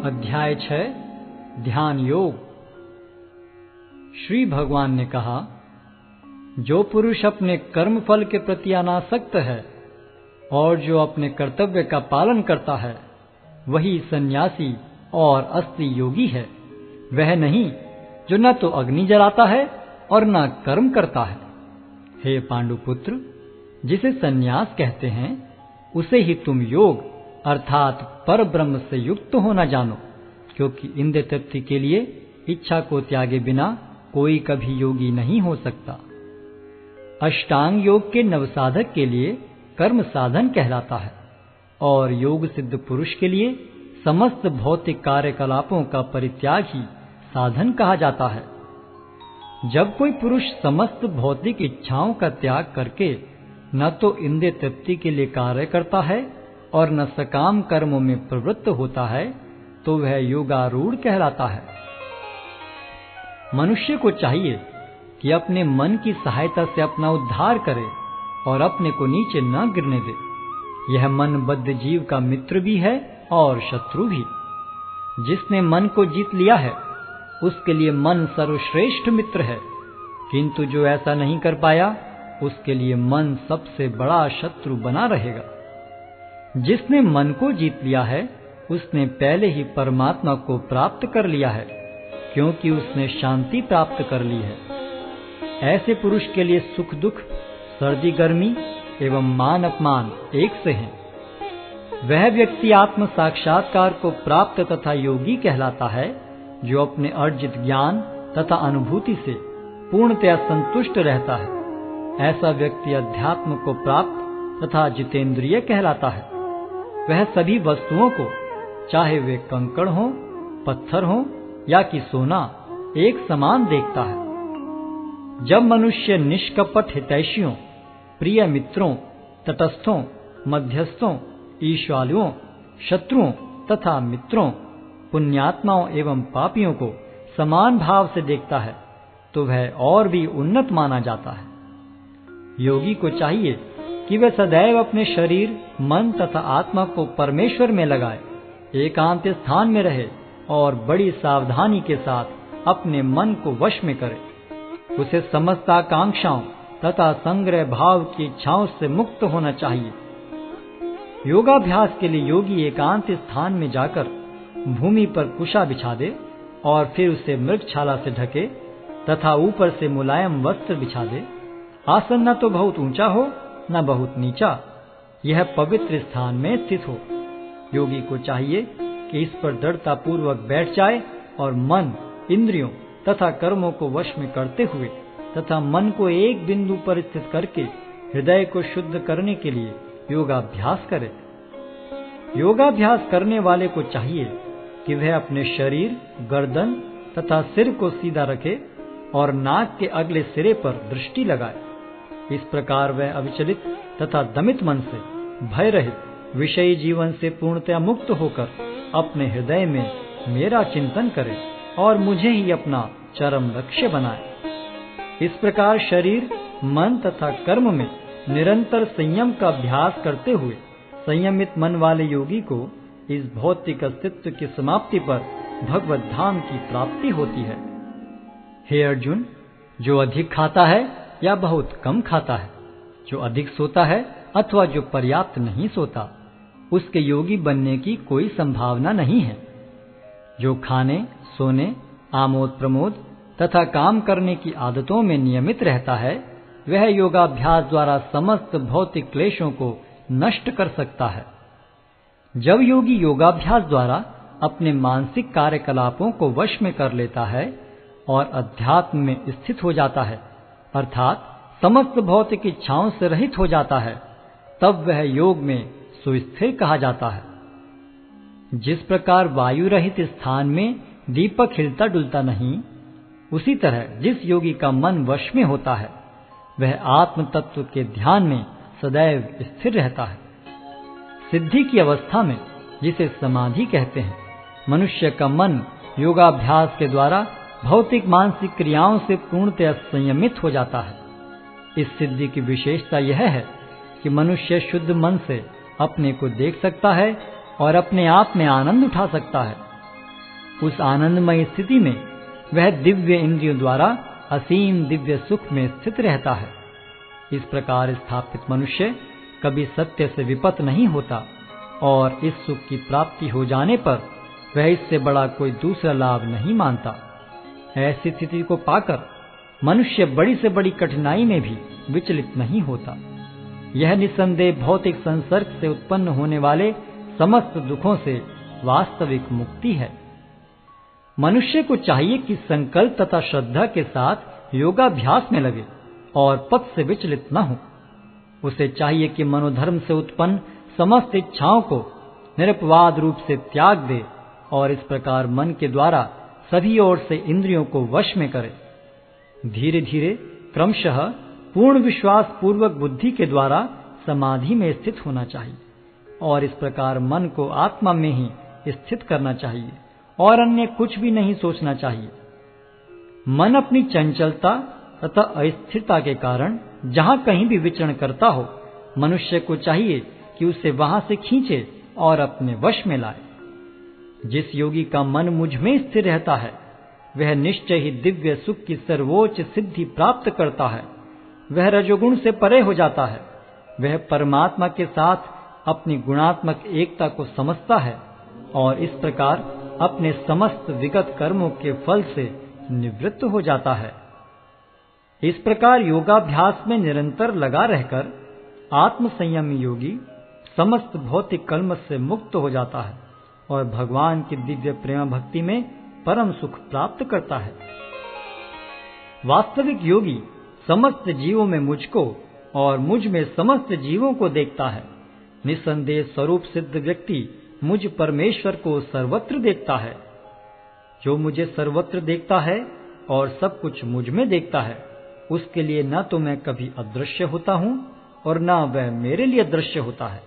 अध्याय 6 ध्यान योग। श्री भगवान ने कहा, जो पुरुष अपने कर्म फल के प्रति अनासक्त है और जो अपने कर्तव्य का पालन करता है, वही सन्यासी और असली योगी है। वह नहीं जो न तो अग्नि जलाता है और न कर्म करता है। हे पांडुपुत्र, जिसे सन्यास कहते हैं उसे ही तुम योग अर्थात पर ब्रह्म से युक्त होना जानो, क्योंकि इंद्रिय तृप्ति के लिए इच्छा को त्यागे बिना कोई कभी योगी नहीं हो सकता। अष्टांग योग के नवसाधक के लिए कर्म साधन कहलाता है और योग सिद्ध पुरुष के लिए समस्त भौतिक कार्यकलापों का परित्याग ही साधन कहा जाता है। जब कोई पुरुष समस्त भौतिक इच्छाओं का त्याग करके न तो इंद्रिय तृप्ति के लिए कार्य करता है और न सकाम कर्मों में प्रवृत्त होता है, तो वह योगारूढ़ कहलाता है। मनुष्य को चाहिए कि अपने मन की सहायता से अपना उद्धार करे और अपने को नीचे न गिरने दे। यह मन बद्ध जीव का मित्र भी है और शत्रु भी। जिसने मन को जीत लिया है उसके लिए मन सर्वश्रेष्ठ मित्र है, किंतु जो ऐसा नहीं कर पाया उसके लिए मन सबसे बड़ा शत्रु बना रहेगा। जिसने मन को जीत लिया है उसने पहले ही परमात्मा को प्राप्त कर लिया है, क्योंकि उसने शांति प्राप्त कर ली है। ऐसे पुरुष के लिए सुख दुख, सर्दी गर्मी एवं मान अपमान एक से हैं। वह व्यक्ति आत्म साक्षात्कार को प्राप्त तथा योगी कहलाता है, जो अपने अर्जित ज्ञान तथा अनुभूति से पूर्णतया संतुष्ट रहता है। ऐसा व्यक्ति अध्यात्म को प्राप्त तथा जितेंद्रिय कहलाता है। वह सभी वस्तुओं को, चाहे वे कंकड़ हो, पत्थर हो या कि सोना, एक समान देखता है। जब मनुष्य निष्कपट हितैषियों, प्रिय मित्रों, तटस्थों, मध्यस्थों, ईश्वालुओं, शत्रुओं तथा मित्रों, पुण्यात्माओं एवं पापियों को समान भाव से देखता है, तो वह और भी उन्नत माना जाता है। योगी को चाहिए कि वह सदैव अपने शरीर, मन तथा आत्मा को परमेश्वर में लगाए, एकांत स्थान में रहे और बड़ी सावधानी के साथ अपने मन को वश में करे। उसे समस्त आकांक्षाओं तथा संग्रह भाव की इच्छाओं से मुक्त होना चाहिए। योगाभ्यास के लिए योगी एकांत स्थान में जाकर भूमि पर कुशा बिछा दे और फिर उसे मृगछाला से ढके तथा ऊपर से मुलायम वस्त्र बिछा दे। आसन न तो बहुत ऊंचा हो न बहुत नीचा, यह पवित्र स्थान में स्थित हो। योगी को चाहिए कि इस पर दृढ़ता पूर्वक बैठ जाए और मन, इंद्रियों तथा कर्मों को वश में करते हुए तथा मन को एक बिंदु पर स्थित करके हृदय को शुद्ध करने के लिए योगाभ्यास करे। योगाभ्यास करने वाले को चाहिए कि वह अपने शरीर, गर्दन तथा सिर को सीधा रखे और नाक के अगले सिरे पर दृष्टि लगाए। इस प्रकार वह अविचलित तथा दमित मन से, भय रहित, विषयी जीवन से पूर्णतया मुक्त होकर अपने हृदय में मेरा चिंतन करे और मुझे ही अपना चरम लक्ष्य बनाए। इस प्रकार शरीर, मन तथा कर्म में निरंतर संयम का अभ्यास करते हुए संयमित मन वाले योगी को इस भौतिक अस्तित्व की समाप्ति पर भगवत धाम की प्राप्ति होती है। हे अर्जुन, जो अधिक खाता है या बहुत कम खाता है, जो अधिक सोता है अथवा जो पर्याप्त नहीं सोता, उसके योगी बनने की कोई संभावना नहीं है। जो खाने, सोने, आमोद प्रमोद तथा काम करने की आदतों में नियमित रहता है, वह योगाभ्यास द्वारा समस्त भौतिक क्लेशों को नष्ट कर सकता है। जब योगी योगाभ्यास द्वारा अपने मानसिक कार्यकलापों को वश में कर लेता है और अध्यात्म में स्थित हो जाता है, अर्थात समस्त भौतिक इच्छाओं से रहित हो जाता है, तब वह योग में सुस्थिर कहा जाता है। जिस प्रकार वायु रहित स्थान में दीपक हिलता डुलता नहीं, उसी तरह जिस योगी का मन वश में होता है, वह आत्म तत्व के ध्यान में सदैव स्थिर रहता है। सिद्धि की अवस्था में, जिसे समाधि कहते हैं, मनुष्य का मन योगाभ्यास के द्वारा भौतिक मानसिक क्रियाओं से पूर्णतया संयमित हो जाता है। इस सिद्धि की विशेषता यह है कि मनुष्य शुद्ध मन से अपने को देख सकता है और अपने आप में आनंद उठा सकता है उस आनंदमय स्थिति में वह दिव्य इंद्रियों द्वारा असीम दिव्य सुख में स्थित रहता है। इस प्रकार स्थापित मनुष्य कभी सत्य से विपत नहीं होता और इस सुख की प्राप्ति हो जाने पर वह इससे बड़ा कोई दूसरा लाभ नहीं मानता। ऐसी स्थिति को पाकर मनुष्य बड़ी से बड़ी कठिनाई में भी विचलित नहीं होता। यह निस्संदेह भौतिक संसर्ग से उत्पन्न होने वाले समस्त दुखों से वास्तविक मुक्ति है। मनुष्य को चाहिए कि संकल्प तथा श्रद्धा के साथ योगाभ्यास में लगे और पथ से विचलित न हो। उसे चाहिए कि मनोधर्म से उत्पन्न समस्त इच्छाओं को निरपवाद रूप से त्याग दे और इस प्रकार मन के द्वारा सभी ओर से इंद्रियों को वश में करे। धीरे धीरे क्रमशः पूर्ण विश्वास पूर्वक बुद्धि के द्वारा समाधि में स्थित होना चाहिए और इस प्रकार मन को आत्मा में ही स्थित करना चाहिए और अन्य कुछ भी नहीं सोचना चाहिए। मन अपनी चंचलता तथा अस्थिरता के कारण जहां कहीं भी विचरण करता हो, मनुष्य को चाहिए कि उसे वहां से खींचे और अपने वश में लाए। जिस योगी का मन मुझ में स्थिर रहता है वह निश्चय ही दिव्य सुख की सर्वोच्च सिद्धि प्राप्त करता है। वह रजोगुण से परे हो जाता है। वह परमात्मा के साथ अपनी गुणात्मक एकता को समझता है और इस प्रकार अपने समस्त विगत कर्मों के फल से निवृत्त हो जाता है। इस प्रकार योगाभ्यास में निरंतर लगा रहकर आत्म संयमी योगी समस्त भौतिक कलमश से मुक्त हो जाता है और भगवान की दिव्य प्रेम भक्ति में परम सुख प्राप्त करता है। वास्तविक योगी समस्त जीवों में मुझको और मुझ में समस्त जीवों को देखता है। निस्संदेह स्वरूप सिद्ध व्यक्ति मुझ परमेश्वर को सर्वत्र देखता है। जो मुझे सर्वत्र देखता है और सब कुछ मुझ में देखता है, उसके लिए न तो मैं कभी अदृश्य होता हूं और न वह मेरे लिए दृश्य होता है।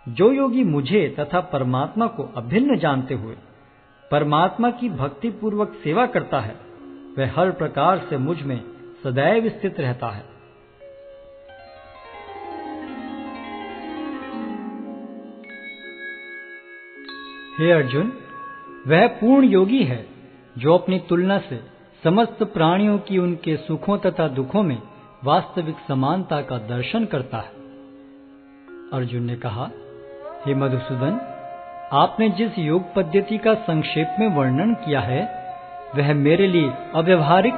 जो योगी मुझे तथा परमात्मा को अभिन्न जानते हुए परमात्मा की भक्ति पूर्वक सेवा करता है, वह हर प्रकार से मुझ में सदैव स्थित रहता है। हे अर्जुन, वह पूर्ण योगी है जो अपनी तुलना से समस्त प्राणियों की उनके सुखों तथा दुखों में वास्तविक समानता का दर्शन करता है। अर्जुन ने कहा, हे मधुसूदन, आपने जिस योग पद्धति का संक्षेप में वर्णन किया है वह मेरे लिए अव्यवहारिक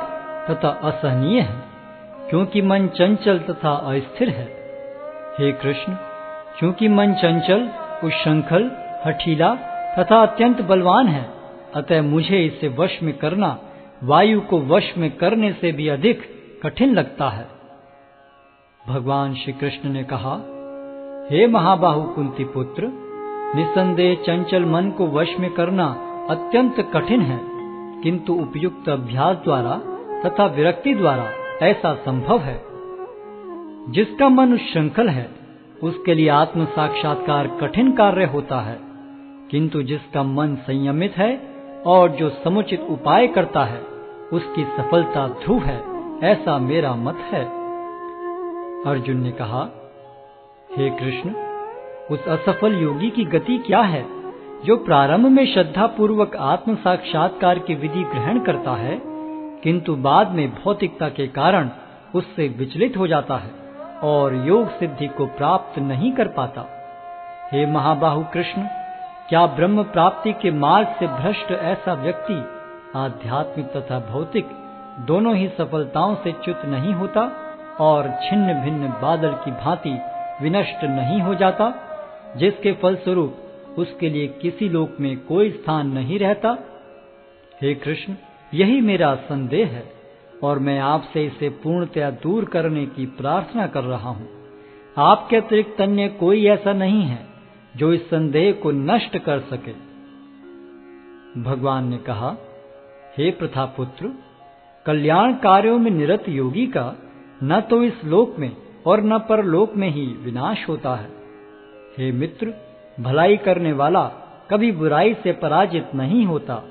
तथा असहनीय है, क्योंकि मन चंचल तथा अस्थिर है। हे कृष्ण, क्योंकि मन चंचल, उच्छृंखल, हठीला तथा अत्यंत बलवान है, अतः मुझे इसे वश में करना वायु को वश में करने से भी अधिक कठिन लगता है। भगवान श्री कृष्ण ने कहा, हे महाबाहु कुंती पुत्र, निसंदेह चंचल मन को वश में करना अत्यंत कठिन है, किंतु उपयुक्त अभ्यास द्वारा तथा विरक्ति द्वारा ऐसा संभव है। जिसका मन उच्छृंखल है उसके लिए आत्म साक्षात्कार कठिन कार्य होता है, किंतु जिसका मन संयमित है और जो समुचित उपाय करता है उसकी सफलता ध्रुव है, ऐसा मेरा मत है। अर्जुन ने कहा, हे कृष्ण, उस असफल योगी की गति क्या है जो प्रारंभ में श्रद्धा पूर्वक आत्म साक्षात्कार की विधि ग्रहण करता है, किंतु बाद में भौतिकता के कारण उससे विचलित हो जाता है और योग सिद्धि को प्राप्त नहीं कर पाता। हे महाबाहु कृष्ण, क्या ब्रह्म प्राप्ति के मार्ग से भ्रष्ट ऐसा व्यक्ति आध्यात्मिक तथा भौतिक दोनों ही सफलताओं से च्युत नहीं होता और छिन्न भिन्न बादल की भांति विनष्ट नहीं हो जाता, जिसके फलस्वरूप उसके लिए किसी लोक में कोई स्थान नहीं रहता? हे कृष्ण, यही मेरा संदेह है और मैं आपसे इसे पूर्णतया दूर करने की प्रार्थना कर रहा हूँ। आपके अतिरिक्त अन्य कोई ऐसा नहीं है जो इस संदेह को नष्ट कर सके। भगवान ने कहा, हे प्रथापुत्र, कल्याण कार्यों में निरत योगी का न तो इस लोक में और न परलोक में ही विनाश होता है। हे मित्र, भलाई करने वाला कभी बुराई से पराजित नहीं होता।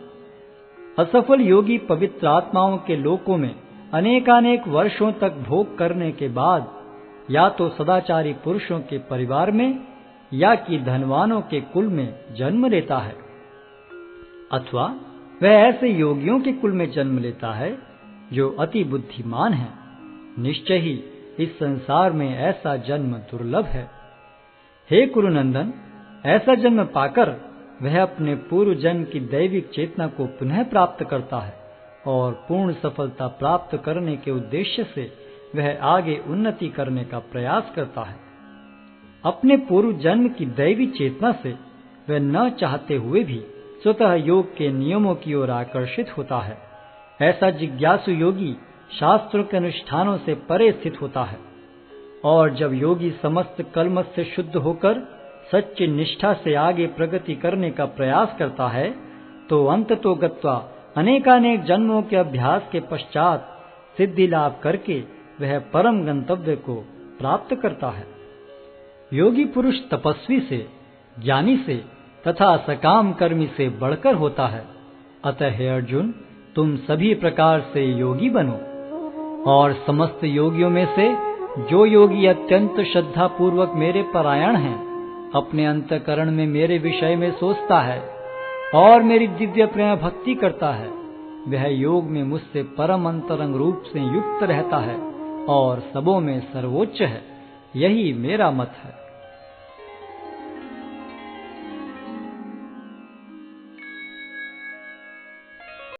असफल योगी पवित्र आत्माओं के लोकों में अनेकानेक वर्षों तक भोग करने के बाद या तो सदाचारी पुरुषों के परिवार में या कि धनवानों के कुल में जन्म लेता है। अथवा वह ऐसे योगियों के कुल में जन्म लेता है जो अति बुद्धिमान है। निश्चय ही इस संसार में ऐसा जन्म दुर्लभ है। हे कुरुनंदन, ऐसा जन्म पाकर वह अपने पूर्व जन्म की दैविक चेतना को पुनः प्राप्त करता है और पूर्ण सफलता प्राप्त करने के उद्देश्य से वह आगे उन्नति करने का प्रयास करता है। अपने पूर्व जन्म की दैवी चेतना से वह न चाहते हुए भी स्वतः योग के नियमों की ओर आकर्षित होता है। ऐसा जिज्ञासु योगी शास्त्रों के अनुष्ठानों से परे स्थित होता है, और जब योगी समस्त कलमश से शुद्ध होकर सच्ची निष्ठा से आगे प्रगति करने का प्रयास करता है, तो अंततो गत्वा अनेकानेक जन्मों के अभ्यास के पश्चात सिद्धि लाभ करके वह परम गंतव्य को प्राप्त करता है। योगी पुरुष तपस्वी से, ज्ञानी से तथा सकाम कर्मी से बढ़कर होता है। अतः हे अर्जुन, तुम सभी प्रकार से योगी बनो, और समस्त योगियों में से जो योगी अत्यंत श्रद्धा पूर्वक मेरे परायण हैं, अपने अंतःकरण में मेरे विषय में सोचता है और मेरी दिव्य प्रेम भक्ति करता है, वह योग में मुझसे परम अंतरंग रूप से युक्त रहता है और सबों में सर्वोच्च है। यही मेरा मत है।